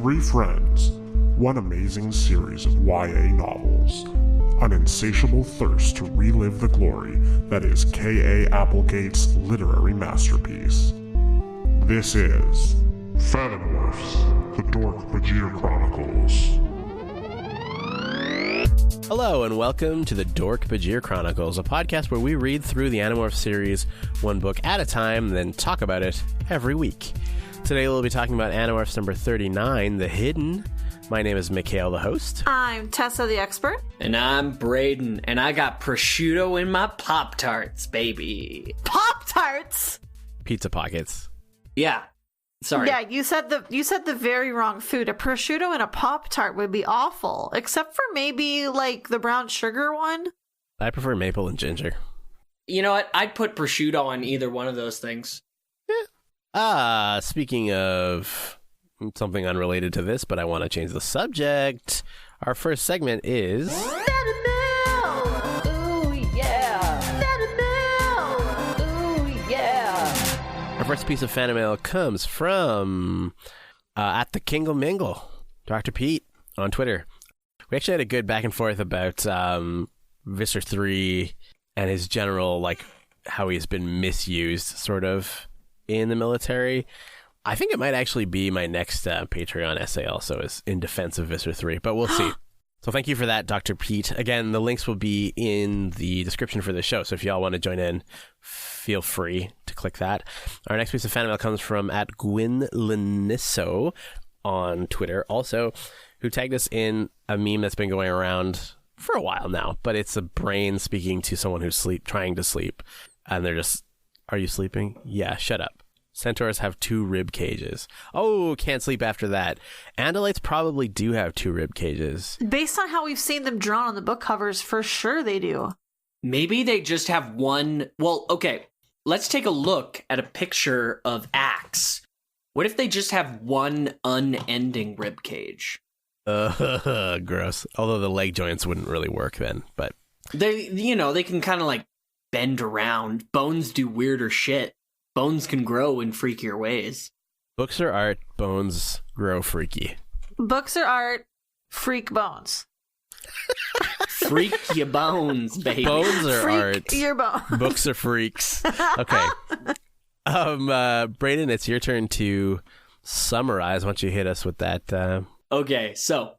Three friends, one amazing series of YA novels, an insatiable thirst to relive the glory that is K.A. Applegate's literary masterpiece. This is Fanimail, the Dork-Bajir Chronicles. Hello and welcome to the Dork-Bajir Chronicles, a podcast where we read through the Animorphs series one book at a time, then talk about it every week. Today we'll be talking about Animorphs number 39, The Hidden. My name is Mikhail, the host. I'm Tessa, the expert. And I'm Braden, and I got prosciutto in my Pop-Tarts, baby. Pop-Tarts? Pizza pockets. Yeah. Sorry. Yeah, you said the very wrong food. A prosciutto and a Pop-Tart would be awful, except for maybe like the brown sugar one. I prefer maple and ginger. You know what? I'd put prosciutto on either one of those things. Speaking of something unrelated to this, but I want to change the subject. Our first segment is Fanimail! Ooh, yeah! Fanimail! Ooh, yeah! Our first piece of Fanimail comes from at the Kingle Mingle, Dr. Pete on Twitter. We actually had a good back and forth about Visser 3 and his general, like, how he's been misused, sort of, in the military. I think it might actually be my next Patreon essay also, is in defense of Visser 3, but we'll see. So thank you for that, Dr. Pete. Again, the links will be in the description for the show, so if y'all want to join in, feel free to click that. Our next piece of fan mail comes from at Gwyn Lenisso on Twitter, also, who tagged us in a meme that's been going around for a while now, but it's a brain speaking to someone who's trying to sleep, and they're just, "Are you sleeping? Yeah, shut up. Centaurs have 2 rib cages. Oh, can't sleep after that." Andalites probably do have 2 rib cages. Based on how we've seen them drawn on the book covers, for sure they do. Maybe they just have one. Well, okay. Let's take a look at a picture of Axe. What if they just have one unending rib cage? Gross. Although the leg joints wouldn't really work then, but They can kind of like bend around. Bones do weirder shit. Bones can grow in freakier ways. Books are art, bones grow freaky. Books are art, freak bones. Freak your bones, baby. Bones are Freak art. your bones. Books are freaks. Okay. Braden, it's your turn to summarize. Why don't you hit us with that? Okay, so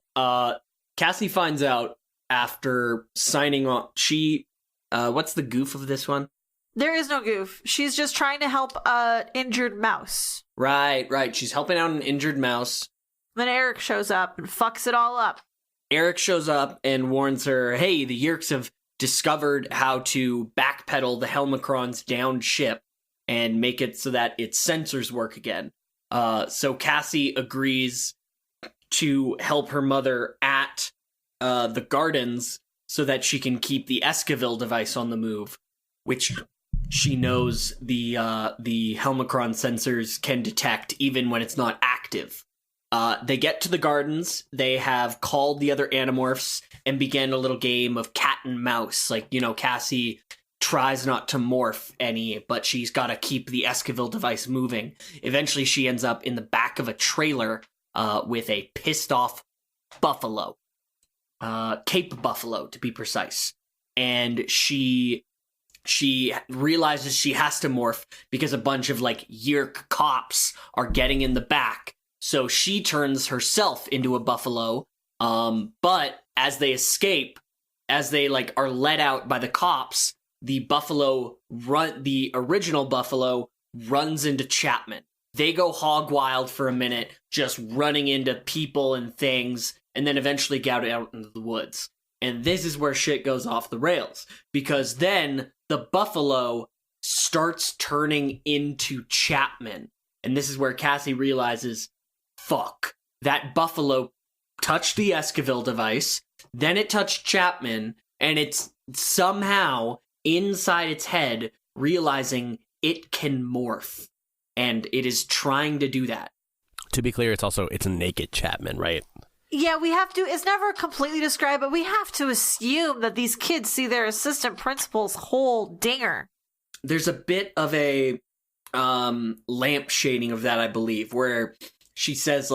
Cassie finds out after signing on. What's the goof of this one? There is no goof. She's just trying to help an injured mouse. Right. She's helping out an injured mouse. Then Eric shows up and fucks it all up. Eric shows up and warns her, hey, the Yeerks have discovered how to backpedal the Helmicron's downed ship and make it so that its sensors work again. So Cassie agrees to help her mother at the gardens so that she can keep the Esquivel device on the move, which she knows the Helmicron sensors can detect even when it's not active. They get to the gardens. They have called the other Animorphs and began a little game of cat and mouse. Like, Cassie tries not to morph any, but she's got to keep the Esquivel device moving. Eventually, she ends up in the back of a trailer with a pissed-off buffalo. Cape buffalo, to be precise. And she realizes she has to morph because a bunch of, Yeerk cops are getting in the back. So she turns herself into a buffalo. But as they escape, as they, are let out by the cops, the original buffalo runs into Chapman. They go hog wild for a minute, just running into people and things, and then eventually get out into the woods. And this is where shit goes off the rails, because then the buffalo starts turning into Chapman. And this is where Cassie realizes, fuck, that buffalo touched the Esquivel device, then it touched Chapman, and it's somehow inside its head realizing it can morph. And it is trying to do that. To be clear, it's a naked Chapman, right? Yeah, we have to, it's never completely described, but we have to assume that these kids see their assistant principal's whole dinger. There's a bit of a lamp shading of that, I believe, where she says,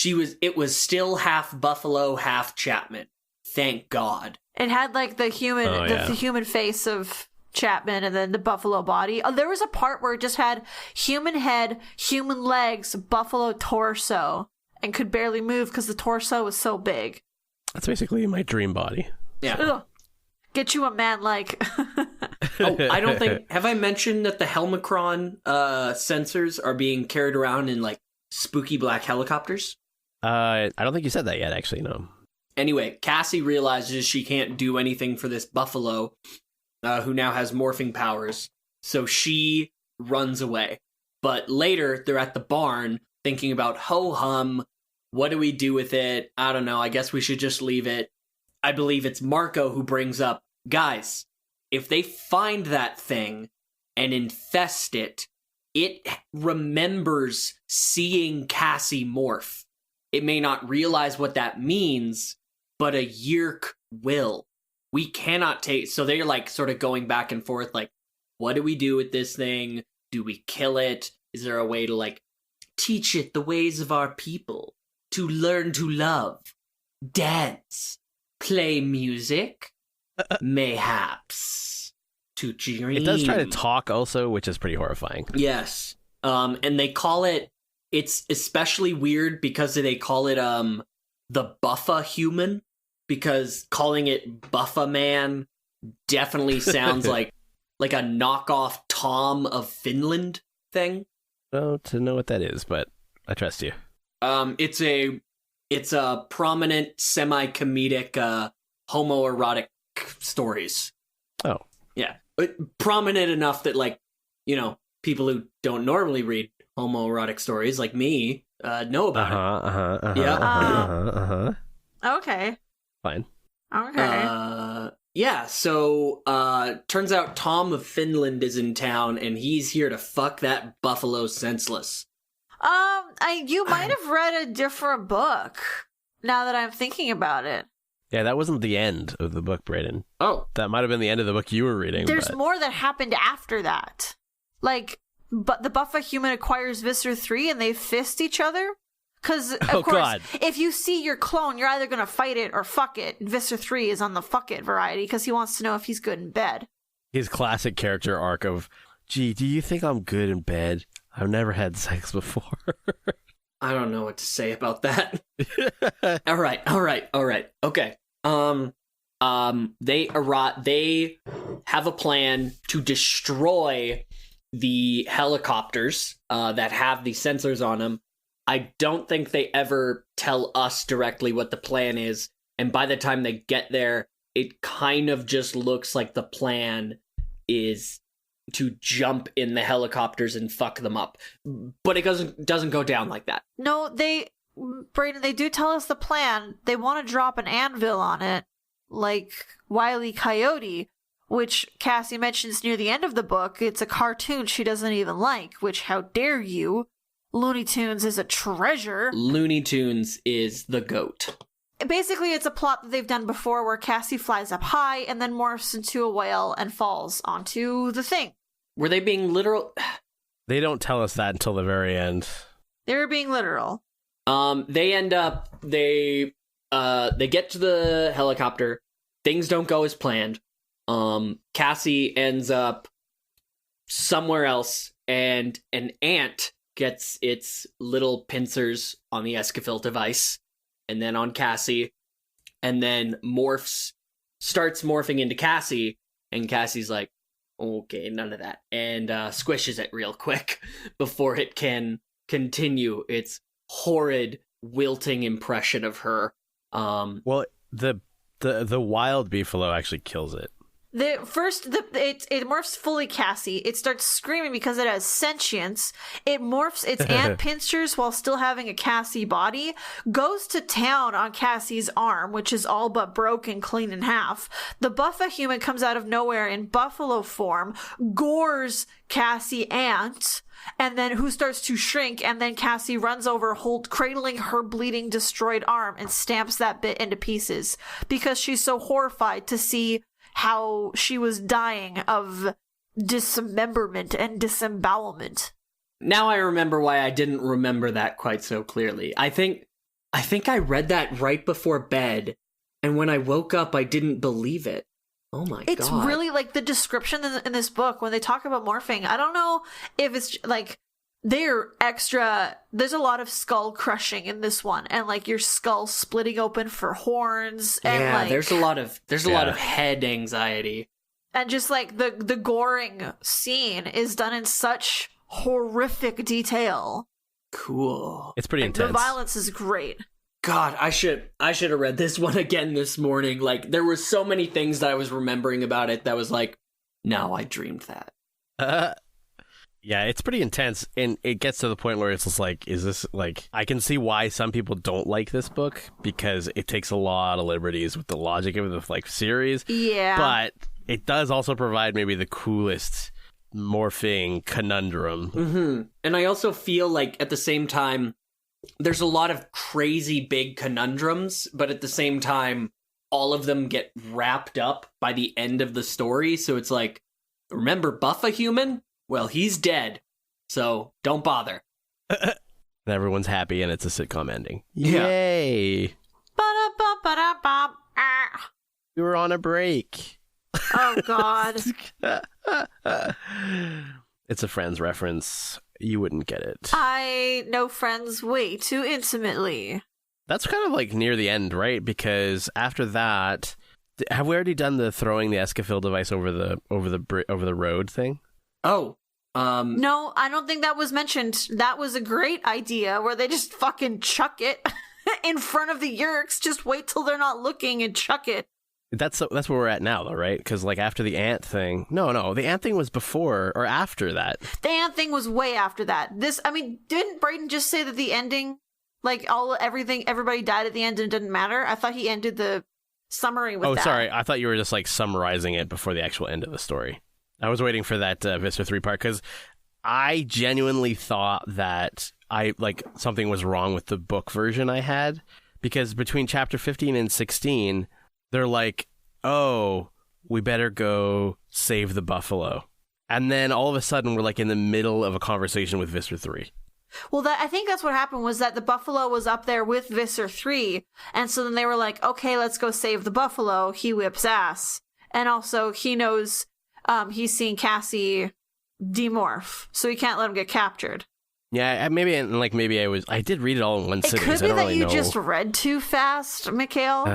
it was still half buffalo, half Chapman. Thank God. It had like the human face of Chapman and then the buffalo body. Oh, there was a part where it just had human head, human legs, buffalo torso, and could barely move because the torso was so big. That's basically my dream body. Yeah. Ugh. Get you a man like. Oh, I don't think. Have I mentioned that the Helmicron sensors are being carried around in like spooky black helicopters? I don't think you said that yet, actually, no. Anyway, Cassie realizes she can't do anything for this buffalo, who now has morphing powers, so she runs away. But later, they're at the barn thinking about, ho-hum, what do we do with it? I don't know, I guess we should just leave it. I believe it's Marco who brings up, guys, if they find that thing and infest it, it remembers seeing Cassie morph. It may not realize what that means, but a Yeerk will. We cannot take... So they're like sort of going back and forth, like, what do we do with this thing? Do we kill it? Is there a way to like teach it the ways of our people? To learn to love? Dance? Play music? Mayhaps. To dream? It does try to talk also, which is pretty horrifying. Yes. And they call it... It's especially weird because they call it the buffa-human, because calling it buffa-man definitely sounds like a knockoff Tom of Finland thing. Well, to know what that is, but I trust you. It's a prominent semi-comedic homoerotic stories. Oh. Yeah. Prominent enough that, like, you know, people who don't normally read homoerotic stories like me know about it. Yeah. Okay. Fine. Okay. Yeah, so turns out Tom of Finland is in town and he's here to fuck that buffalo senseless. You might have read a different book now that I'm thinking about it. Yeah, that wasn't the end of the book, Brayden. Oh. That might have been the end of the book you were reading. There's more that happened after that. Like, but the buffa-human acquires Visser 3 and they fist each other. Because, of course, God. If you see your clone, you're either going to fight it or fuck it. Visser 3 is on the fuck it variety because he wants to know if he's good in bed. His classic character arc of, gee, do you think I'm good in bed? I've never had sex before. I don't know what to say about that. All right. Okay. They have a plan to destroy the helicopters that have the sensors on them. I don't think they ever tell us directly what the plan is, and by the time they get there, it kind of just looks like the plan is to jump in the helicopters and fuck them up. But it doesn't go down like that. No, Brayden, they do tell us the plan. They want to drop an anvil on it, like Wile E. Coyote, which Cassie mentions near the end of the book. It's a cartoon she doesn't even like, which, how dare you? Looney Tunes is a treasure. Looney Tunes is the GOAT. Basically, it's a plot that they've done before where Cassie flies up high and then morphs into a whale and falls onto the thing. Were they being literal? They don't tell us that until the very end. They were being literal. They end up, they get to the helicopter. Things don't go as planned. Cassie ends up somewhere else, and an ant gets its little pincers on the Escafil device, and then on Cassie, and then starts morphing into Cassie, and Cassie's like, okay, none of that, and squishes it real quick before it can continue its horrid, wilting impression of her. Well, the wild beefalo actually kills it. It morphs fully Cassie. It starts screaming because it has sentience. It morphs its ant pincers while still having a Cassie body. Goes to town on Cassie's arm, which is all but broken clean in half. The buffa-human comes out of nowhere in buffalo form, gores Cassie ant, and then who starts to shrink, and then Cassie runs over, cradling her bleeding, destroyed arm, and stamps that bit into pieces because she's so horrified to see how she was dying of dismemberment and disembowelment. Now I remember why I didn't remember that quite so clearly. I think I think I read that right before bed, and when I woke up, I didn't believe it. Oh my god. It's really like the description in this book when they talk about morphing. I don't know if it's like they're extra. There's a lot of skull crushing in this one, and like your skull splitting open for horns. And yeah, like, there's a lot of head anxiety. And just like the goring scene is done in such horrific detail. Cool. It's pretty Like, intense. the violence is great. God, I should have read this one again this morning. Like, there were so many things that I was remembering about it that was like, no, I dreamed that. Yeah, it's pretty intense, and it gets to the point where it's just like, is this like... I can see why some people don't like this book, because it takes a lot of liberties with the logic of the like series. Yeah. But it does also provide maybe the coolest morphing conundrum. Mm-hmm. And I also feel like at the same time, there's a lot of crazy big conundrums, but at the same time, all of them get wrapped up by the end of the story. So it's like, remember buffa-human? Well, he's dead, so don't bother. And everyone's happy, and it's a sitcom ending. Yeah. Yay! Ba-da-ba-ba-da-ba. We were on a break. Oh, God. It's a Friends reference. You wouldn't get it. I know Friends way too intimately. That's kind of like near the end, right? Because after that, have we already done the throwing the Escafil device over the road thing? Oh, No, I don't think that was mentioned. That was a great idea where they just fucking chuck it in front of the Yerks. Just wait till they're not looking and chuck it. That's where we're at now, though, right? Because like after the ant thing, no, the ant thing was before or after that. The ant thing was way after that. Didn't Brayden just say that the ending, like everybody died at the end and it didn't matter? I thought he ended the summary with that. Oh, sorry, I thought you were just like summarizing it before the actual end of the story. I was waiting for that Vista 3 part because I genuinely thought that something was wrong with the book version I had, because between chapter 15 and 16, they're like, oh, we better go save the buffalo. And then all of a sudden we're like in the middle of a conversation with Visser 3. Well, I think that's what happened, was that the buffalo was up there with Visser 3. And so then they were like, okay, let's go save the buffalo. He whips ass. And also he knows he's seen Cassie demorph, so he can't let him get captured. Yeah, maybe I did read it all in one It sitting. could so I be don't that really you know. just read too fast, Mikhail.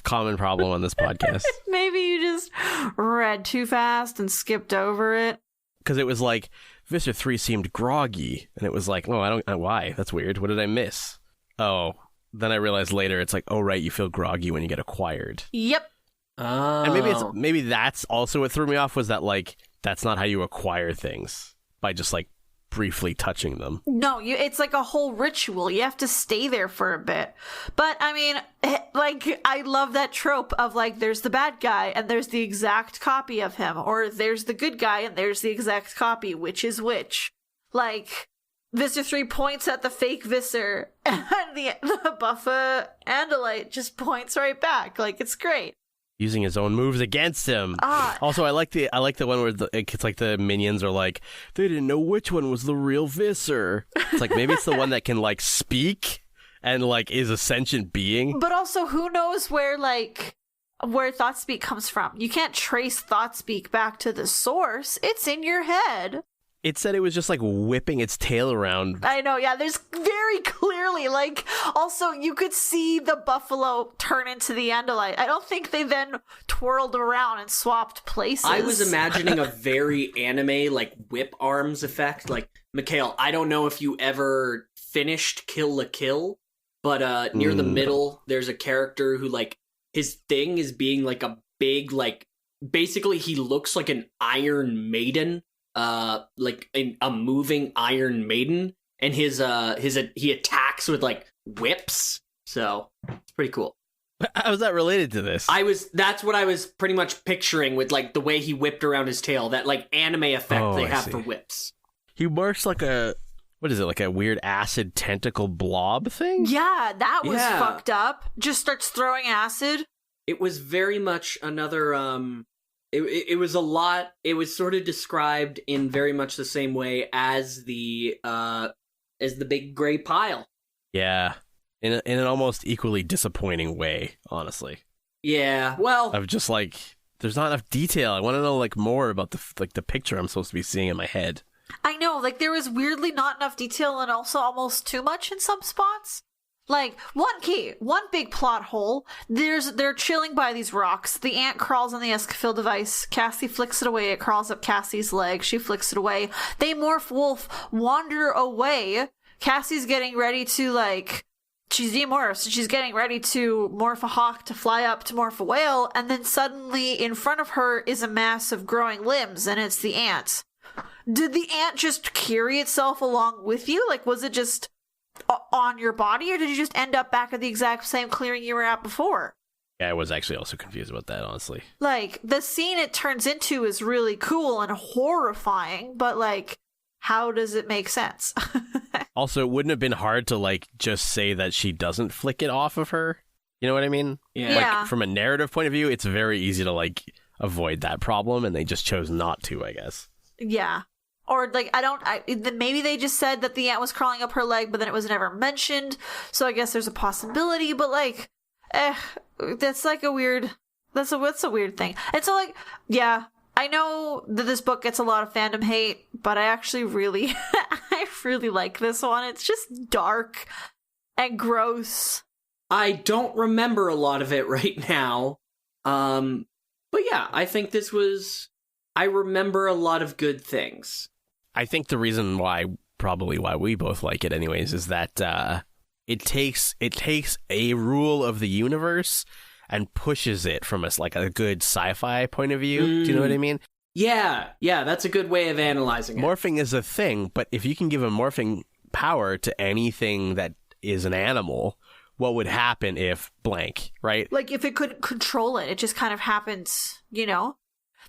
Common problem on this podcast. Maybe you just read too fast and skipped over it. Because it was like, Visser 3 seemed groggy, and it was like, oh, why? That's weird. What did I miss? Oh, then I realized later, it's like, oh, right, you feel groggy when you get acquired. Yep. oh. And maybe that's also what threw me off, was that, like, that's not how you acquire things, by just, like, briefly touching them. No, it's like a whole ritual. You have to stay there for a bit. But I mean, like, I love that trope of like, there's the bad guy and there's the exact copy of him, or there's the good guy and there's the exact copy. Which is which? Like, Visser 3 points at the fake Visser, and the Buffa-Andalite just points right back. Like, it's great. Using his own moves against him. Also, I like the one where it's like the minions are like, they didn't know which one was the real Visser. It's like, maybe it's the one that can like speak and like is a sentient being. But also, who knows where Thoughtspeak comes from? You can't trace Thoughtspeak back to the source. It's in your head. It said it was just like whipping its tail around. I know, yeah, there's very clearly, like, also you could see the buffalo turn into the Andalite. I don't think they then twirled around and swapped places. I was imagining a very anime, like, whip arms effect. Like, Mikhail, I don't know if you ever finished Kill la Kill, but near the middle, there's a character who, like, his thing is being, like, a big, like, basically he looks like an Iron Maiden. Like a moving Iron Maiden, and he attacks with like whips, so it's pretty cool. How is that related to this? That's what I was pretty much picturing with like the way he whipped around his tail, that like anime effect they have for whips. He works like what is it, like a weird acid tentacle blob thing? Yeah, that was fucked up. Just starts throwing acid. It was very much another It was a lot. It was sort of described in very much the same way as the big gray pile. Yeah. in an almost equally disappointing way, honestly. Yeah, well, Of just like, there's not enough detail. I want to know like more about the picture I'm supposed to be seeing in my head. I know, like, there was weirdly not enough detail and also almost too much in some spots. Like, one big plot hole. They're chilling by these rocks. The ant crawls on the Escafil device. Cassie flicks it away. It crawls up Cassie's leg. She flicks it away. They morph wolf, wander away. Cassie's getting ready to, like, she's demorphs, and she's getting ready to morph a hawk to fly up to morph a whale, and then suddenly in front of her is a mass of growing limbs, and it's the ant. Did the ant just carry itself along with you? Like, was it just on your body, or did you just end up back at the exact same clearing you were at before? Yeah, I was actually also confused about that, honestly. Like, the scene it turns into is really cool and horrifying, but, like, how does it make sense? Also, it wouldn't have been hard to, like, just say that she doesn't flick it off of her. You know what I mean? Yeah. Like, from a narrative point of view, it's very easy to, like, avoid that problem, and they just chose not to, I guess. Yeah. Or, like, maybe they just said that the ant was crawling up her leg, but then it was never mentioned, so I guess there's a possibility, but, like, that's, like, that's a weird thing. And so, like, yeah, I know that this book gets a lot of fandom hate, but I actually really, I really like this one. It's just dark and gross. I don't remember a lot of it right now. But yeah, I think I remember a lot of good things. I think the reason why we both like it anyways, is that it takes a rule of the universe and pushes it from like a good sci-fi point of view. Do you know what I mean? Yeah, that's a good way of analyzing it. Morphing is a thing, but if you can give a morphing power to anything that is an animal, what would happen if blank, right? Like, if it couldn't control it, it just kind of happens, you know?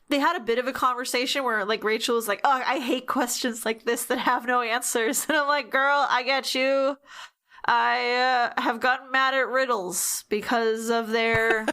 They had a bit of a conversation where, like, Rachel was like, oh, I hate questions like this that have no answers. And I'm like, girl, I get you. I have gotten mad at riddles because of their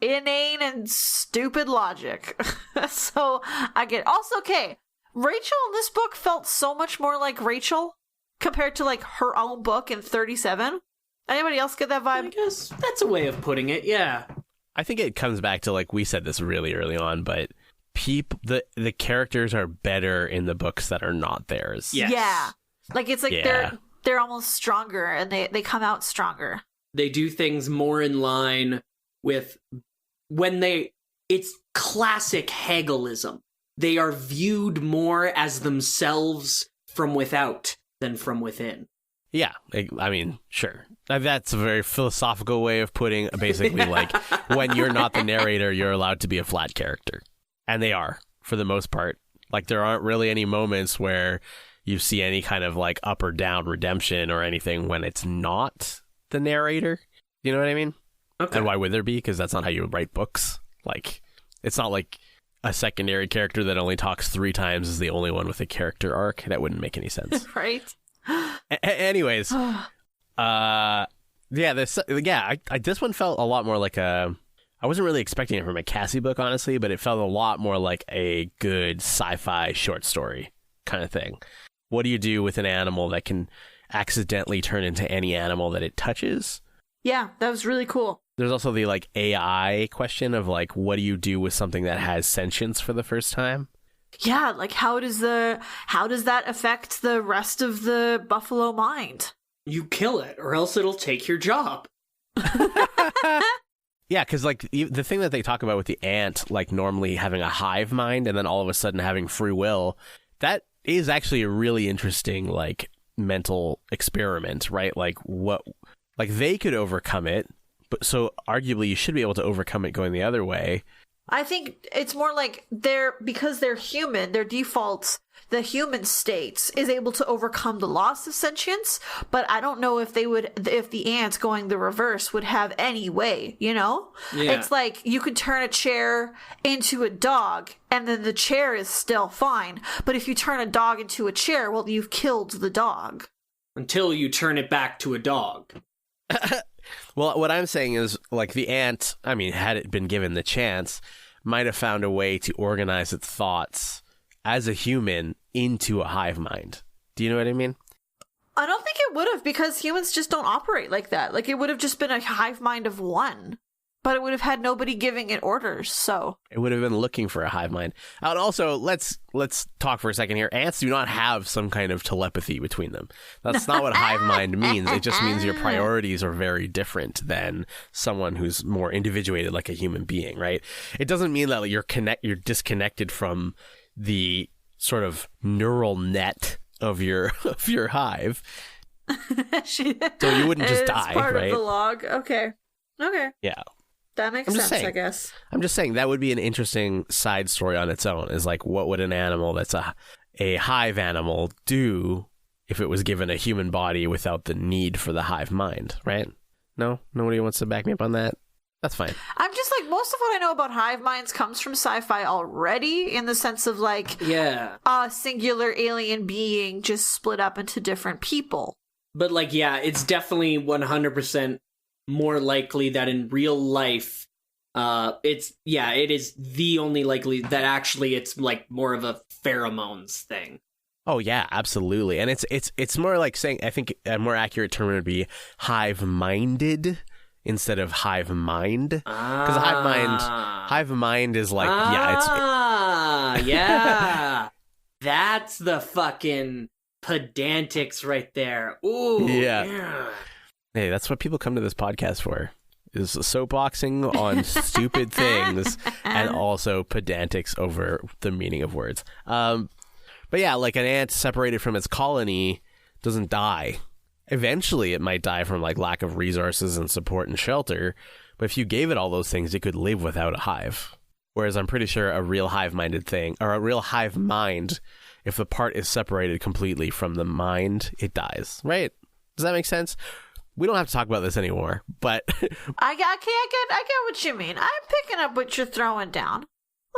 inane and stupid logic. So I get. Also, okay, Rachel in this book felt so much more like Rachel compared to, like, her own book in 37. Anybody else get that vibe? I guess that's a way of putting it, yeah. I think it comes back to, like, we said this really early on, but the characters are better in the books that are not theirs. Yes. Yeah. Like, it's like they're almost stronger, and they come out stronger. They do things more in line with it's classic Hegelism. They are viewed more as themselves from without than from within. Yeah, I mean, sure. That's a very philosophical way of putting, basically, like, when you're not the narrator, you're allowed to be a flat character. And they are, for the most part. Like, there aren't really any moments where you see any kind of, like, up or down redemption or anything when it's not the narrator. You know what I mean? Okay. And why would there be? Because that's not how you write books. Like, it's not like a secondary character that only talks 3 times is the only one with a character arc. That wouldn't make any sense. Right? Anyways, this one felt a lot more like I wasn't really expecting it from a Cassie book, honestly, but it felt a lot more like a good sci-fi short story kind of thing. What do you do with an animal that can accidentally turn into any animal that it touches? Yeah, that was really cool. There's also the, like, AI question of, like, what do you do with something that has sentience for the first time? Yeah, like, how does that affect the rest of the buffalo mind? You kill it, or else it'll take your job. Yeah, because, like, the thing that they talk about with the ant, like, normally having a hive mind and then all of a sudden having free will, that is actually a really interesting, like, mental experiment, right? Like, they could overcome it, but so arguably you should be able to overcome it going the other way. I think it's more like because they're human, their defaults, the human state is able to overcome the loss of sentience, but I don't know if the ants going the reverse would have any way, you know? Yeah. It's like you could turn a chair into a dog and then the chair is still fine, but if you turn a dog into a chair, well, you've killed the dog. Until you turn it back to a dog. Well, what I'm saying is, like, the ant, I mean, had it been given the chance, might have found a way to organize its thoughts as a human into a hive mind. Do you know what I mean? I don't think it would have, because humans just don't operate like that. Like, it would have just been a hive mind of one, but it would have had nobody giving it orders, so. It would have been looking for a hive mind. And also, let's talk for a second here. Ants do not have some kind of telepathy between them. That's not what hive mind means. It just means your priorities are very different than someone who's more individuated like a human being, right? It doesn't mean that you're disconnected from the sort of neural net of your hive. So you wouldn't just die, it's part right? of the log. Okay. Yeah. That makes sense, I guess. I'm just saying that would be an interesting side story on its own, is like, what would an animal that's a hive animal do if it was given a human body without the need for the hive mind, right? No? Nobody wants to back me up on that? That's fine. I'm just like, most of what I know about hive minds comes from sci-fi already, in the sense of like, a singular alien being just split up into different people. But like, yeah, it's definitely 100% more likely that in real life, it is the only likely that actually it's like more of a pheromones thing. Oh yeah, absolutely. And it's more like saying, I think a more accurate term would be hive-minded instead of hive mind, because hive mind is like, yeah, that's the fucking pedantics right there. Ooh, yeah. Hey, that's what people come to this podcast for, is soapboxing on stupid things and also pedantics over the meaning of words. But yeah, like an ant separated from its colony doesn't die. Eventually, it might die from like lack of resources and support and shelter. But if you gave it all those things, it could live without a hive. Whereas I'm pretty sure a real hive-minded thing, or a real hive mind, if the part is separated completely from the mind, it dies. Right? Does that make sense? We don't have to talk about this anymore, but I get what you mean. I'm picking up what you're throwing down.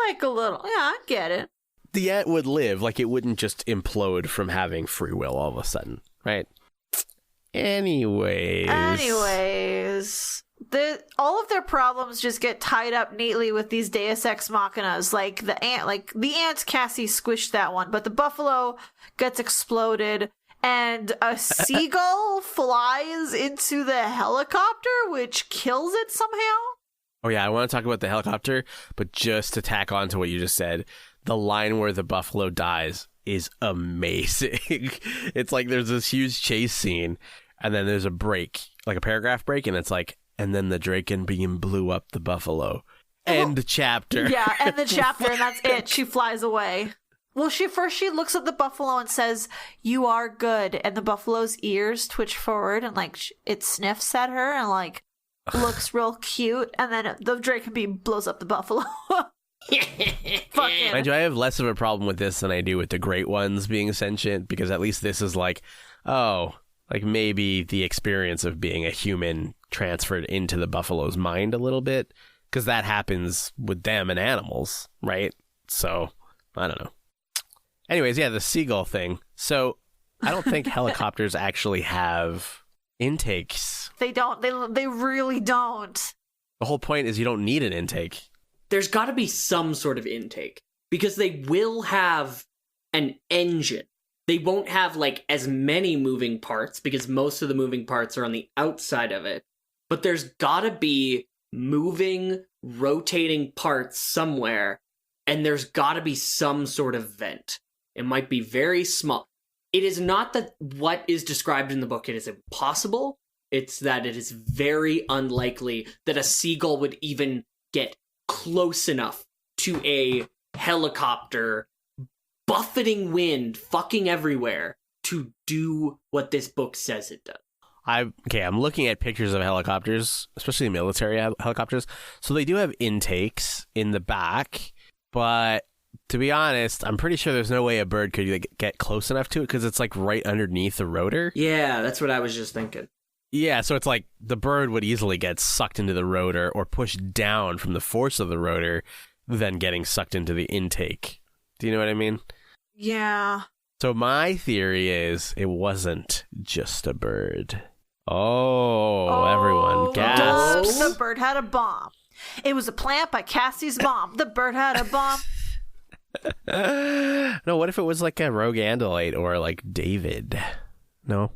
Like a little. Yeah, I get it. The ant would live. Like, it wouldn't just implode from having free will all of a sudden, right? Anyways, all of their problems just get tied up neatly with these Deus Ex Machinas. Like the ants, Cassie squished that one, but the buffalo gets exploded, and a seagull flies into the helicopter, which kills it somehow. Oh yeah, I want to talk about the helicopter, but just to tack on to what you just said, the line where the buffalo dies is amazing. It's like there's this huge chase scene, and then there's a break, like a paragraph break, and it's like, and then the Draken beam blew up the buffalo. End chapter. Yeah, end the chapter, and that's it. She flies away. Well, she looks at the buffalo and says, "You are good," and the buffalo's ears twitch forward, and like it sniffs at her, and like looks real cute, and then the Draken beam blows up the buffalo. Mind you, I have less of a problem with this than I do with the great ones being sentient, because at least this is like, oh, like maybe the experience of being a human transferred into the buffalo's mind a little bit, because that happens with them and animals, right? So, I don't know. Anyways, yeah, the seagull thing. So, I don't think helicopters actually have intakes. They don't. They really don't. The whole point is you don't need an intake. There's got to be some sort of intake, because they will have an engine. They won't have like as many moving parts, because most of the moving parts are on the outside of it. But there's got to be moving, rotating parts somewhere, and there's got to be some sort of vent. It might be very small. It is not that what is described in the book, it is impossible. It's that it is very unlikely that a seagull would even get close enough to a helicopter, buffeting wind, fucking everywhere, to do what this book says it does. I'm looking at pictures of helicopters, especially military helicopters. So they do have intakes in the back, but to be honest, I'm pretty sure there's no way a bird could like get close enough to it, because it's like right underneath the rotor. Yeah, that's what I was just thinking. Yeah, so it's like the bird would easily get sucked into the rotor or pushed down from the force of the rotor, then getting sucked into the intake. Do you know what I mean? Yeah. So my theory is it wasn't just a bird. Oh, everyone gasps. The bird had a bomb. It was a plant by Cassie's mom. The bird had a bomb. No, what if it was like a rogue Andalite or like David? No?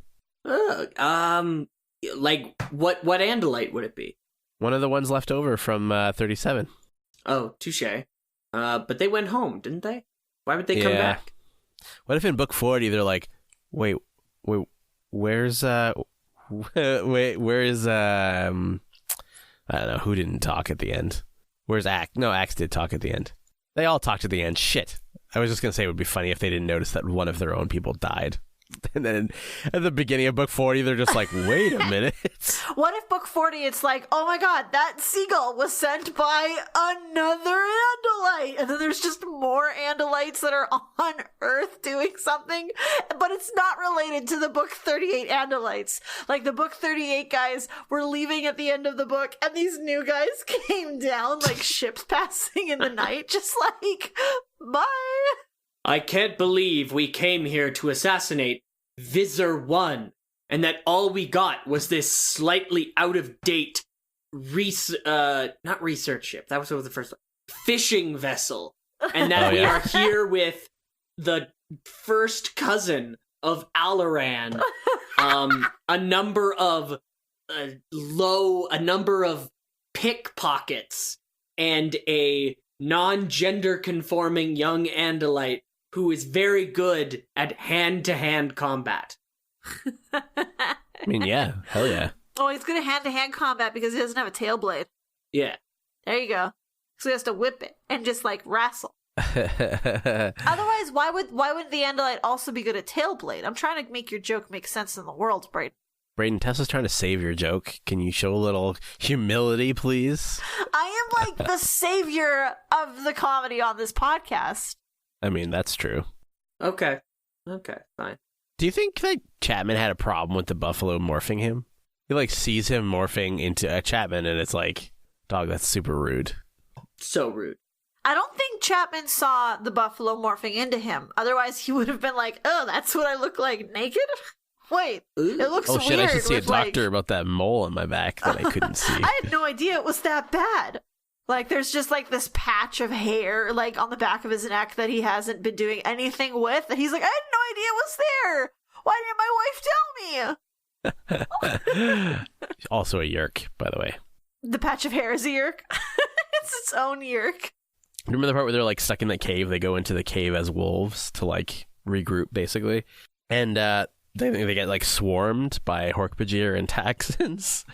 Like what Andalite would it be? One of the ones left over from 37. Oh, touche. But they went home, didn't they? Why would they come back? What if in book 40 they're like, wait, where's I don't know, who didn't talk at the end? Where's Axe? No, Axe did talk at the end. They all talked at the end. Shit. I was just going to say it would be funny if they didn't notice that one of their own people died. And then at the beginning of book 40, they're just like, wait a minute. What if book 40, it's like, oh my god, that seagull was sent by another Andalite. And then there's just more Andalites that are on Earth doing something. But it's not related to the book 38 Andalites. Like the book 38 guys were leaving at the end of the book, and these new guys came down like ships passing in the night. Just like, bye. I can't believe we came here to assassinate Visor 1, and that all we got was this slightly out-of-date not research ship, that was the first one, fishing vessel, and that we are here with the first cousin of Alaran, a number of pickpockets, and a non-gender conforming young Andalite who is very good at hand-to-hand combat. I mean, yeah, hell yeah. Oh, he's good at hand-to-hand combat because he doesn't have a tail blade. Yeah. There you go. So he has to whip it and just like wrestle. Otherwise, why wouldn't the Andalite also be good at tail blade? I'm trying to make your joke make sense in the world, Brayden. Brayden, Tessa's trying to save your joke. Can you show a little humility, please? I am like the savior of the comedy on this podcast. I mean, that's true. Okay, fine. Do you think that Chapman had a problem with the buffalo morphing him? He like sees him morphing into a Chapman, and it's like, dog, that's super rude. So rude. I don't think Chapman saw the buffalo morphing into him. Otherwise, he would have been like, oh, that's what I look like naked? Wait, Ooh. it looks weird. Oh shit, I should see a doctor like... about that mole on my back that I couldn't see. I had no idea it was that bad. Like, there's just, like, this patch of hair, like, on the back of his neck that he hasn't been doing anything with. And he's like, I had no idea it was there. Why didn't my wife tell me? Also a yerk, by the way. The patch of hair is a yerk. It's its own yerk. Remember the part where they're, like, stuck in the cave? They go into the cave as wolves to, like, regroup, basically. And they get, like, swarmed by Dork-Bajir and Taxons.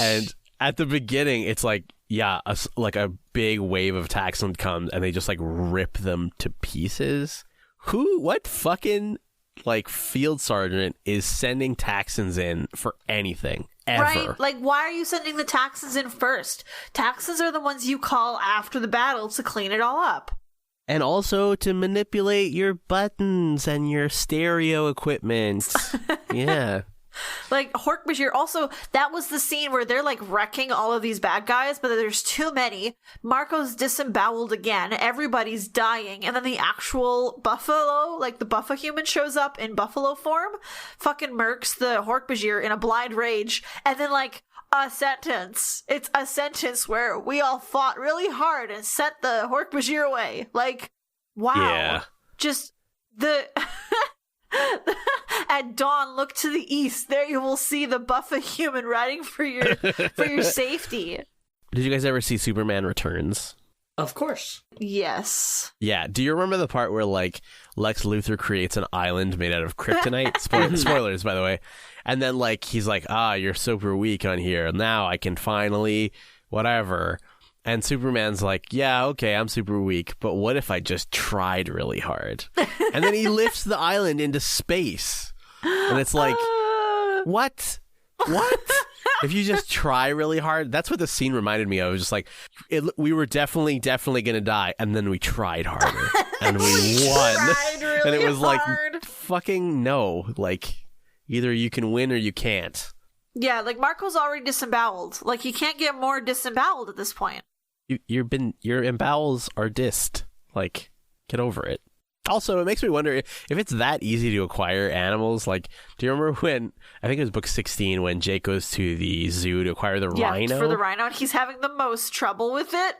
And at the beginning, it's like, yeah, a big wave of Taxon comes and they just like rip them to pieces. What fucking like field sergeant is sending Taxons in for anything ever? Right? Like, why are you sending the Taxons in first? Taxons are the ones you call after the battle to clean it all up. And also to manipulate your buttons and your stereo equipment. Yeah. Like, Dork-Bajir, also, that was the scene where they're, like, wrecking all of these bad guys, but there's too many. Marco's disemboweled again, everybody's dying, and then the actual buffalo, like, the buffa-human shows up in buffalo form, fucking murks the Dork-Bajir in a blind rage, and then, like, a sentence. It's a sentence where we all fought really hard and sent the Dork-Bajir away. Like, wow. Yeah. Just the... At dawn, look to the east. There you will see the buffa-human riding for your safety. Did you guys ever see Superman Returns? Of course. Yes. Yeah. Do you remember the part where like Lex Luthor creates an island made out of kryptonite? Spoilers, by the way. And then like he's like, you're super weak on here. Now I can finally whatever. And Superman's like, yeah, okay, I'm super weak, but what if I just tried really hard? And then he lifts the island into space. And it's like, what? If you just try really hard? That's what the scene reminded me of. It was just like, we were definitely going to die, and then we tried harder. And we won. Really and it was hard. Like, fucking no. Like, either you can win or you can't. Yeah, like Marco's already disemboweled. Like, he can't get more disemboweled at this point. Your embowels are dissed. Like, get over it. Also, it makes me wonder if it's that easy to acquire animals. Like, do you remember when, I think it was book 16, when Jake goes to the zoo to acquire the rhino? Yeah, for the rhino, and he's having the most trouble with it.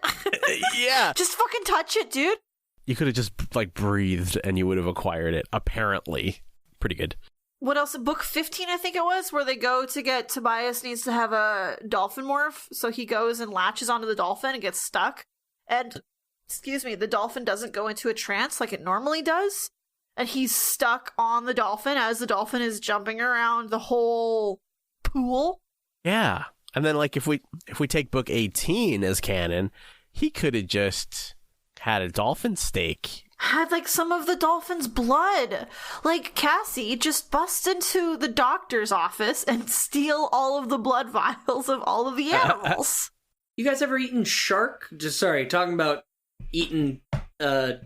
Yeah. Just fucking touch it, dude. You could have just, like, breathed and you would have acquired it, apparently. Pretty good. what else? Book 15, I think it was, where they go to get Tobias needs to have a dolphin morph. So he goes and latches onto the dolphin and gets stuck. And, excuse me, the dolphin doesn't go into a trance like it normally does. And he's stuck on the dolphin as the dolphin is jumping around the whole pool. Yeah. And then, like, if we take book 18 as canon, he could have just had a dolphin steak. Had, like, some of the dolphin's blood. Like, Cassie just bust into the doctor's office and steal all of the blood vials of all of the animals. You guys ever eaten shark? Talking about eating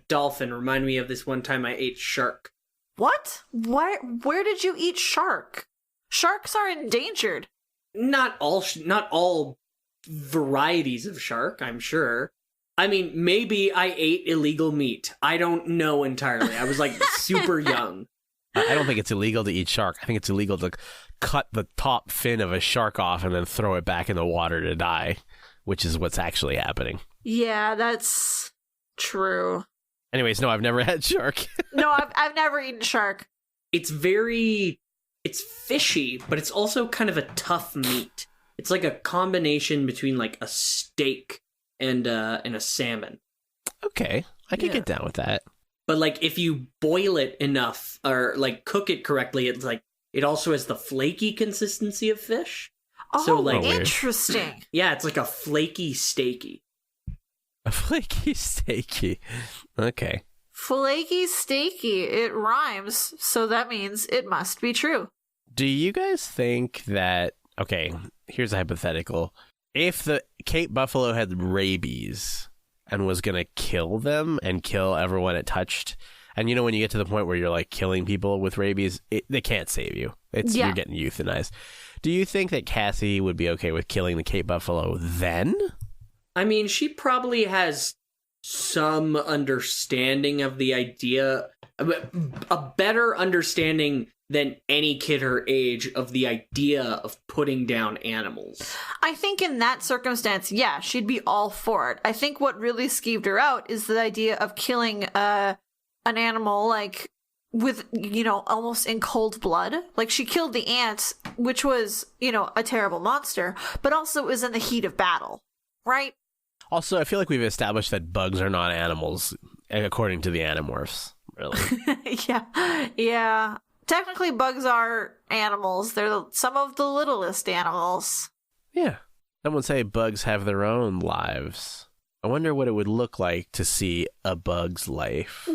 dolphin. Remind me of this one time I ate shark. What? Where did you eat shark? Sharks are endangered. Not all varieties of shark, I'm sure. I mean, maybe I ate illegal meat. I don't know entirely. I was like super young. I don't think it's illegal to eat shark. I think it's illegal to cut the top fin of a shark off and then throw it back in the water to die, which is what's actually happening. Yeah, that's true. Anyways, no, I've never had shark. No, I've never eaten shark. It's fishy, but it's also kind of a tough meat. It's like a combination between like a steak and a salmon. Okay, I could get down with that. But like if you boil it enough or like cook it correctly, it's like it also has the flaky consistency of fish. Oh, so like interesting. Yeah, it's like a flaky steaky. A flaky steaky. Okay. Flaky steaky. It rhymes, so that means it must be true. Do you guys think that... Okay, here's a hypothetical. If the Cape Buffalo had rabies and was going to kill them and kill everyone it touched, and you know when you get to the point where you're like killing people with rabies, they can't save you. You're getting euthanized. Do you think that Cassie would be okay with killing the Cape Buffalo then? I mean, she probably has some understanding of the idea, a better understanding than any kid her age of the idea of putting down animals. I think in that circumstance, yeah, she'd be all for it. I think what really skeeved her out is the idea of killing an animal, like, with, almost in cold blood. Like, she killed the ant, which was, a terrible monster, but also was in the heat of battle, right? Also, I feel like we've established that bugs are not animals, according to the Animorphs, really. Yeah. Technically, bugs are animals. They're some of the littlest animals. Yeah. Some would say bugs have their own lives. I wonder what it would look like to see a bug's life.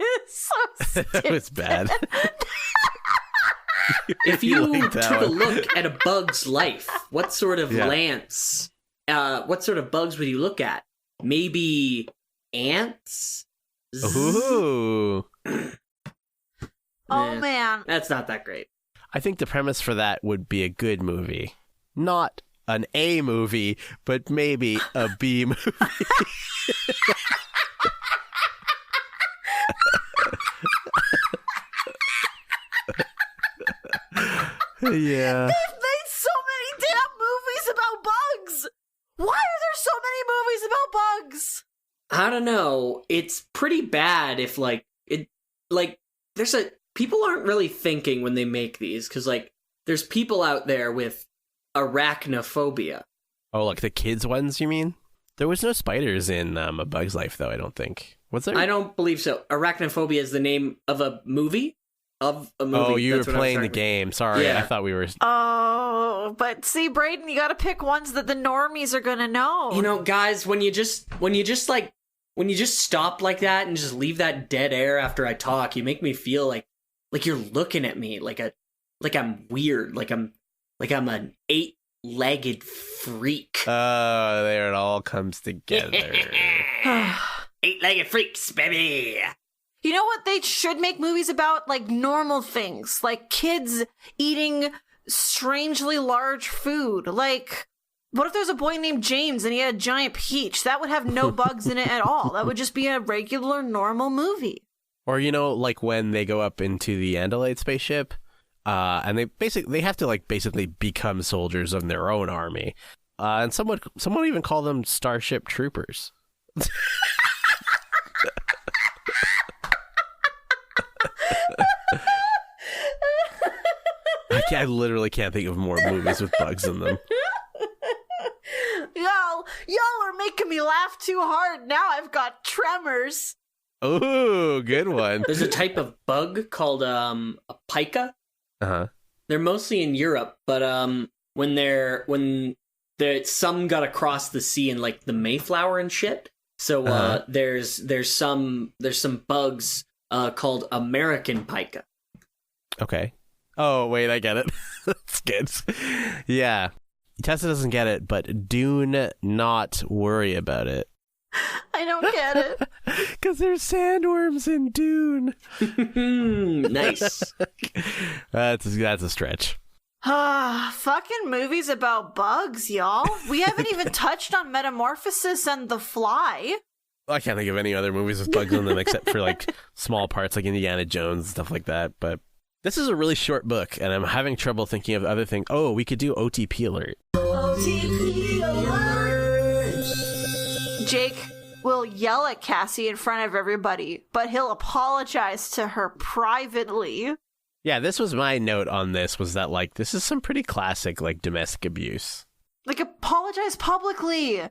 It's so stupid. That was bad. If you took a look at a bug's life, what sort of what sort of bugs would you look at? Maybe ants? Ooh. Oh, man. That's not that great. I think the premise for that would be a good movie. Not an A movie, but maybe a B movie. Yeah. They've made so many damn movies about bugs. Why are there so many movies about bugs? I don't know. It's pretty bad if people aren't really thinking when they make these, because like there's people out there with arachnophobia. Oh, like the kids ones, you mean? There was no spiders in A Bug's Life, though, I don't think. Was there? I don't believe so. Arachnophobia is the name of a movie? Oh, you were playing the game. Sorry, yeah. I thought we were... Oh, but see, Braden, you gotta pick ones that the normies are gonna know. Guys, when you just stop like that and just leave that dead air after I talk, you make me feel like you're looking at me like I'm weird, like I'm an 8-legged freak. Oh, there it all comes together. 8-legged freaks, baby. You know what they should make movies about? Like normal things, like kids eating strangely large food. Like, what if there's a boy named James and he had a giant peach? That would have no bugs in it at all. That would just be a regular, normal movie. Or, like when they go up into the Andalite spaceship, and they have to basically become soldiers of their own army. And someone even call them Starship Troopers. I literally can't think of more movies with bugs in them. Y'all are making me laugh too hard. Now I've got tremors. Oh, good one. There's a type of bug called a pica. Uh-huh. They're mostly in Europe, but when some got across the sea in like the Mayflower and shit. So there's some bugs called American pica. Okay. Oh, wait, I get it. That's good. Yeah. Tessa doesn't get it, but do not worry about it. I don't get it. Because there's sandworms in Dune. Nice. That's a stretch. Fucking movies about bugs, y'all. We haven't even touched on Metamorphosis and The Fly. I can't think of any other movies with bugs in them except for like small parts like Indiana Jones and stuff like that. But this is a really short book, and I'm having trouble thinking of other things. Oh, we could do OTP alert. OTP alert! Jake will yell at Cassie in front of everybody, but he'll apologize to her privately. Yeah, this was my note on this, was that, like, this is some pretty classic, like, domestic abuse. Like, apologize publicly!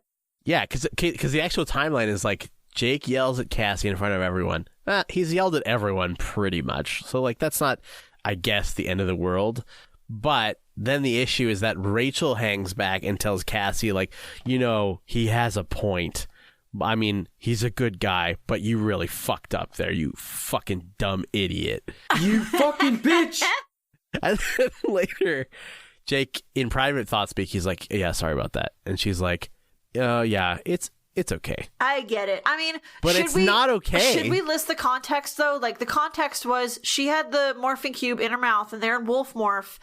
Yeah, because the actual timeline is, like, Jake yells at Cassie in front of everyone. He's yelled at everyone, pretty much. So, like, that's not, I guess, the end of the world. But then the issue is that Rachel hangs back and tells Cassie, like, he has a point. I mean, he's a good guy, but you really fucked up there, you fucking dumb idiot. You fucking bitch! And then later, Jake, in private thought speak, he's like, yeah, sorry about that. And she's like, yeah, it's okay. I get it. I mean, but it's not okay. Should we list the context, though? Like, the context was she had the morphing cube in her mouth, and they're in wolf morph.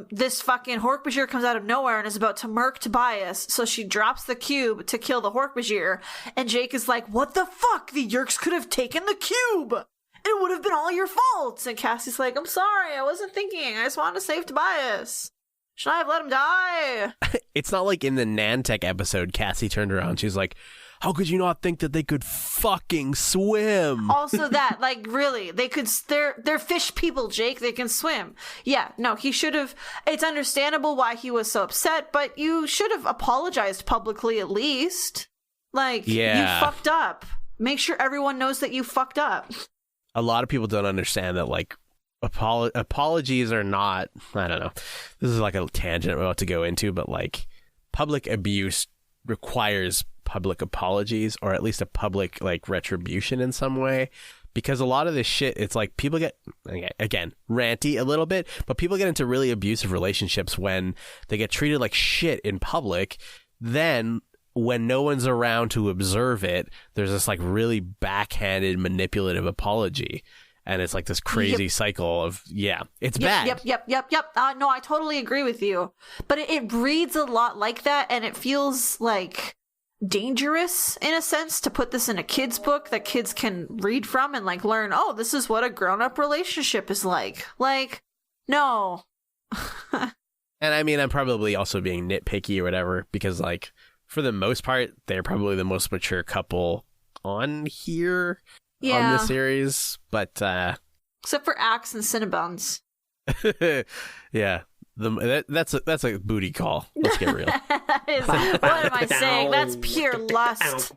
This fucking Dork-Bajir comes out of nowhere and is about to murk Tobias, so she drops the cube to kill the Dork-Bajir, and Jake is like, what the fuck? The Yeerks could have taken the cube! It would have been all your fault! And Cassie's like, I'm sorry, I wasn't thinking. I just wanted to save Tobias. Should I have let him die? It's not like in the Nantech episode, Cassie turned around. She's like, how could you not think that they could fucking swim? Also that, like, really, they're fish people, Jake. They can swim. Yeah, no, he should have, it's understandable why he was so upset, but you should have apologized publicly at least. Like, yeah. You fucked up. Make sure everyone knows that you fucked up. A lot of people don't understand that, like, apologies are not, I don't know, this is like a tangent we're about to go into, but like public abuse requires public apologies, or at least a public like retribution in some way, because a lot of this shit, it's like people get, again, ranty a little bit, but people get into really abusive relationships when they get treated like shit in public. Then when no one's around to observe it, there's this like really backhanded manipulative apology. And it's like this crazy cycle of, it's bad. Yep. No, I totally agree with you. But it reads a lot like that, and it feels like dangerous in a sense to put this in a kid's book that kids can read from and like learn, oh, this is what a grown-up relationship is like. Like, no. And I mean, I'm probably also being nitpicky or whatever, because like, for the most part, they're probably the most mature couple on here. On the series, but except for Axe and Cinnabons. Yeah, that's a booty call. Let's get real. That is, what am I saying? That's pure lust.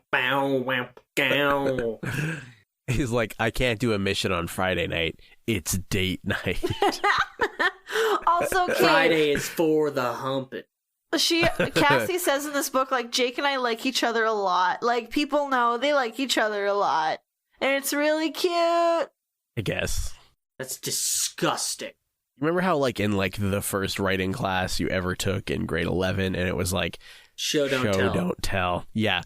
He's like, I can't do a mission on Friday night. It's date night. Also, Kate, Friday is for the humping. Cassie says in this book, like, Jake and I like each other a lot. Like, people know they like each other a lot. And it's really cute. I guess. That's disgusting. Remember how, like, in, like, the first writing class you ever took in grade 11, and it was, like, Show, don't tell. Yeah.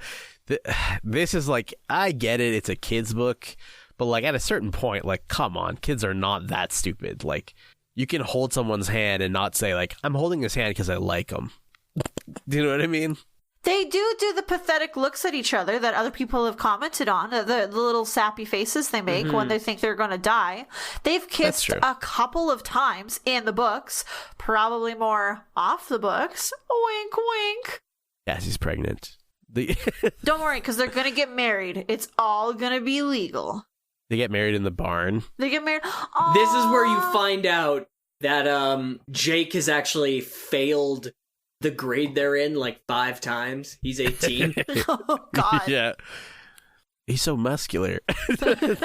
This is, like, I get it. It's a kid's book. But, like, at a certain point, like, come on. Kids are not that stupid. Like, you can hold someone's hand and not say, like, I'm holding his hand because I like him. Do you know what I mean? They do the pathetic looks at each other that other people have commented on, the little sappy faces they make when they think they're going to die. They've kissed a couple of times in the books, probably more off the books. Wink, wink. Yes, he's pregnant. Don't worry, because they're going to get married. It's all going to be legal. They get married in the barn. They get married. This is where you find out that Jake has actually failed the grade they're in like 5 times. He's 18. Oh, God. Yeah. He's so muscular. That's why they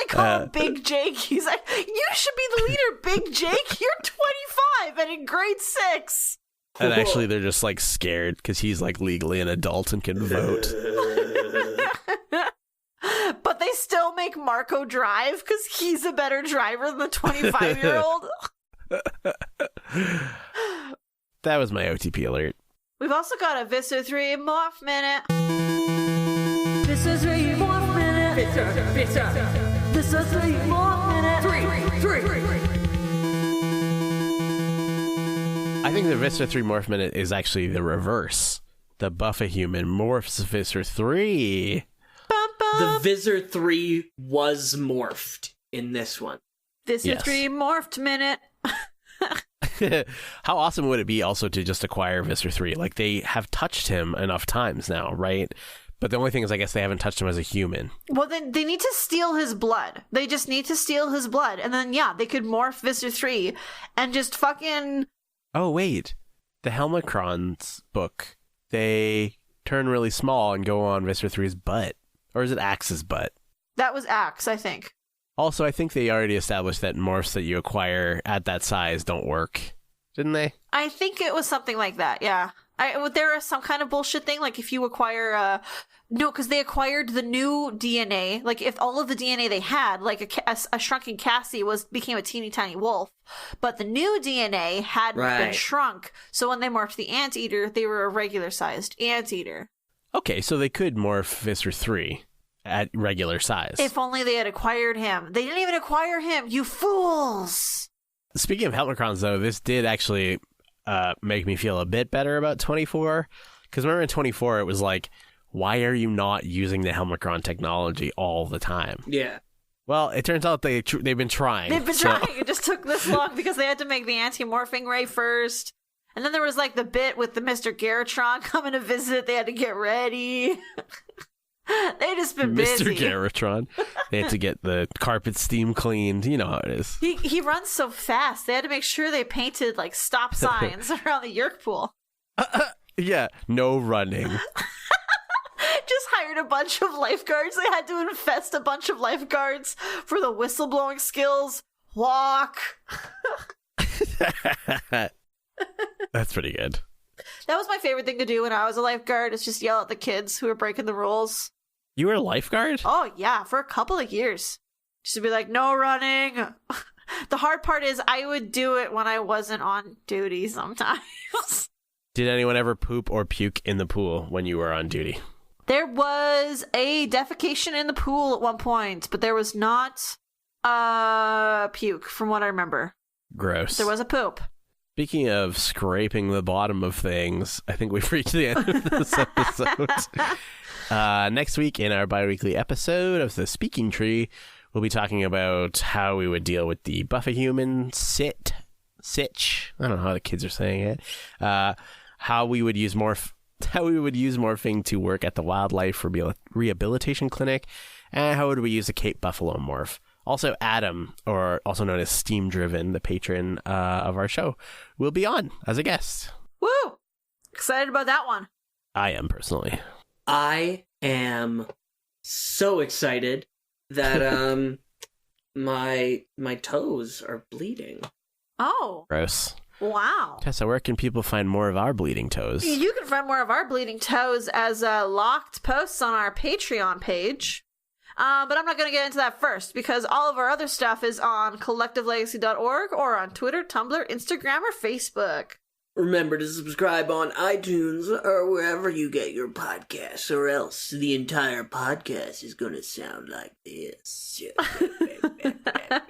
call him Big Jake. He's like, you should be the leader, Big Jake. You're 25 and in grade 6. And actually, they're just like scared because he's like legally an adult and can vote. But they still make Marco drive because he's a better driver than the 25-year-old. That was my OTP alert. We've also got a Visser 3 Morph Minute. Visser 3 Morph Minute. Visser 3 Morph Minute. 3. I think the Visser 3 Morph Minute is actually the reverse. The buffa-human morphs Visser 3. Bum, bum. The Visser 3 was morphed in this one. Visser Yes. 3 Morphed Minute. How awesome would it be also to just acquire Visser 3? Like, they have touched him enough times now, right? But the only thing is, I guess they haven't touched him as a human. Well, then they need to steal his blood. They just need to steal his blood. And then, yeah, they could morph Visser 3 and just fucking... Oh, wait. The Helmicrons book, they turn really small and go on Visser 3's butt. Or is it Axe's butt? That was Axe, I think. Also, I think they already established that morphs that you acquire at that size don't work. Didn't they? I think it was something like that, yeah. There was some kind of bullshit thing, like if you acquire... No, because they acquired the new DNA. Like, if all of the DNA they had, like a shrunken Cassie became a teeny tiny wolf. But the new DNA hadn't been shrunk. So when they morphed the anteater, they were a regular-sized anteater. Okay, so they could morph Visser 3 at regular size. If only they had acquired him. They didn't even acquire him, you fools! Speaking of Helmicrons, though, this did actually make me feel a bit better about 24. Because remember in 24, it was like, why are you not using the Helmicron technology all the time? Yeah. Well, it turns out they've been trying. They've been trying. It just took this long because they had to make the anti-morphing ray first. And then there was like the bit with the Mr. Garrotron coming to visit. They had to get ready. They just been busy. Mr. Garrotron. They had to get the carpet steam cleaned. You know how it is. He runs so fast. They had to make sure they painted like stop signs around the Yerk pool. Yeah, no running. Just hired a bunch of lifeguards. They had to infest a bunch of lifeguards for the whistleblowing skills. Walk. That's pretty good. That was my favorite thing to do when I was a lifeguard, is just yell at the kids who were breaking the rules. You were a lifeguard? Oh, yeah, for a couple of years. Just to be like, no running. The hard part is I would do it when I wasn't on duty sometimes. Did anyone ever poop or puke in the pool when you were on duty? There was a defecation in the pool at one point, but there was not puke, from what I remember. Gross. There was a poop. Speaking of scraping the bottom of things, I think we've reached the end of this episode. Next week, in our bi-weekly episode of The Speaking Tree, we'll be talking about how we would deal with the buffa-human sitch. I don't know how the kids are saying it. How we would use morphing to work at the wildlife rehabilitation clinic, and how would we use a Cape Buffalo morph. Also, Adam, or also known as Steam Driven, the patron of our show, will be on as a guest. Woo! Excited about that one. I am, personally. I am so excited that my toes are bleeding. Oh. Gross. Wow. Tessa, where can people find more of our bleeding toes? You can find more of our bleeding toes as locked posts on our Patreon page. But I'm not going to get into that first, because all of our other stuff is on collectivelegacy.org or on Twitter, Tumblr, Instagram, or Facebook. Remember to subscribe on iTunes or wherever you get your podcasts, or else the entire podcast is going to sound like this.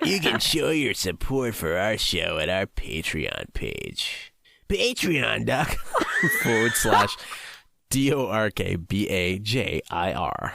You can show your support for our show at our Patreon page. Patreon.com/DORKBAJIR.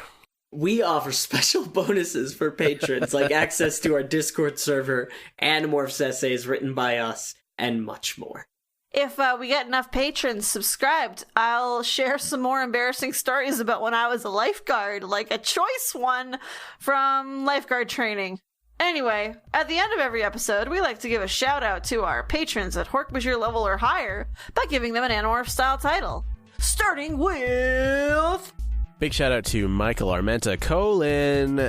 We offer special bonuses for patrons, like access to our Discord server, Animorphs essays written by us, and much more. If we get enough patrons subscribed, I'll share some more embarrassing stories about when I was a lifeguard, like a choice one from lifeguard training. Anyway, at the end of every episode, we like to give a shout out to our patrons at Dork-Bajir level or higher by giving them an Animorph style title. Starting with... Big shout out to Michael Armenta,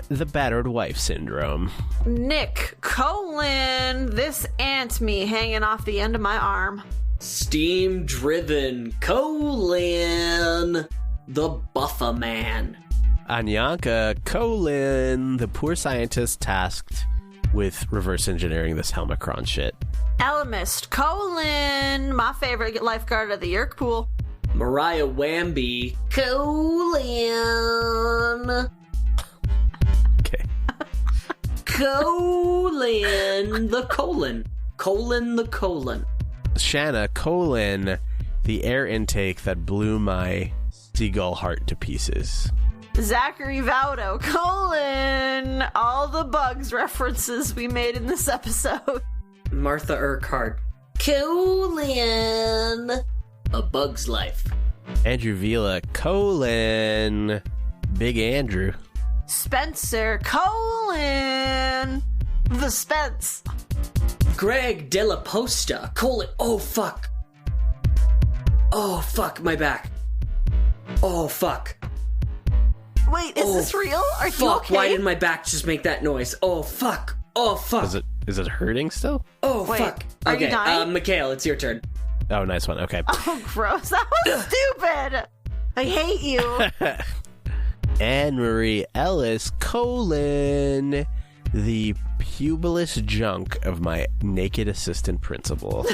the battered wife syndrome. Nick, this ant me hanging off the end of my arm. Steam driven, the buffa-man. Anyanka, the poor scientist tasked with reverse engineering this Helmicron shit. Alamist, my favorite lifeguard of the Yerk pool. Mariah Wamby, Okay. the colon. Shanna, the air intake that blew my seagull heart to pieces. Zachary Vaudo, all the bugs references we made in this episode. Martha Urquhart, A Bug's Life. Andrew Vila, Big Andrew. Spencer, the Spence. Greg Della Posta, oh fuck. Oh fuck, my back. Oh fuck. Wait, is this real? Are you okay? Why did my back just make that noise? Oh fuck. Oh fuck. Is it hurting still? Oh fuck. Are you dying? Mikhail, it's your turn. Oh, nice one. Okay. Oh, gross. That was stupid. I hate you. Anne-Marie Ellis, the pubulous junk of my naked assistant principal.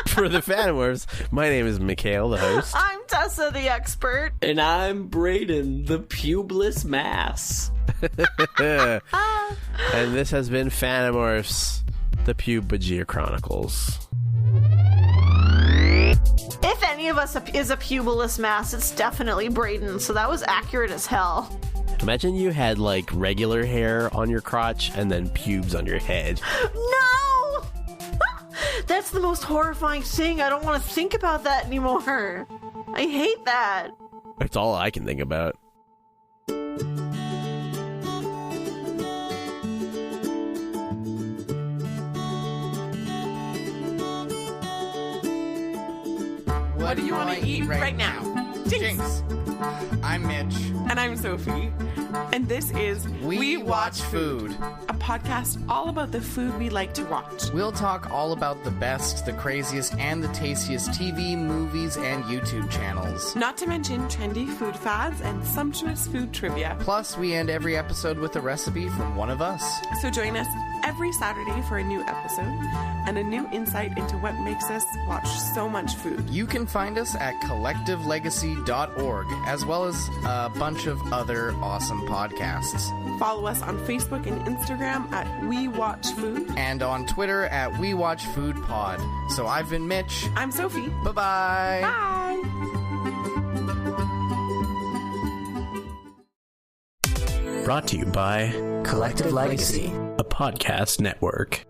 For the Fanimorphs, my name is Mikhail, the host. I'm Tessa, the expert. And I'm Brayden, the pubeless mass. And this has been Fanimorphs, the Dork-Bajir Chronicles. If any of us is a pubulous mass, it's definitely Brayden, so that was accurate as hell. Imagine you had, like, regular hair on your crotch and then pubes on your head. No! That's the most horrifying thing. I don't want to think about that anymore. I hate that. That's all I can think about. What do you want to eat right now? Jinx. I'm Mitch. And I'm Sophie. And this is We Watch Food, a podcast all about the food we like to watch. We'll talk all about the best, the craziest, and the tastiest TV, movies, and YouTube channels. Not to mention trendy food fads and sumptuous food trivia. Plus, we end every episode with a recipe from one of us. So join us every Saturday for a new episode and a new insight into what makes us watch so much food. You can find us at collectivelegacy.org, as well as a bunch of other awesome podcasts. Follow us on Facebook and Instagram at We Watch Food. And on Twitter at We Watch Food Pod. So I've been Mitch. I'm Sophie. Bye-bye. Bye. Brought to you by Collective Legacy, a podcast network.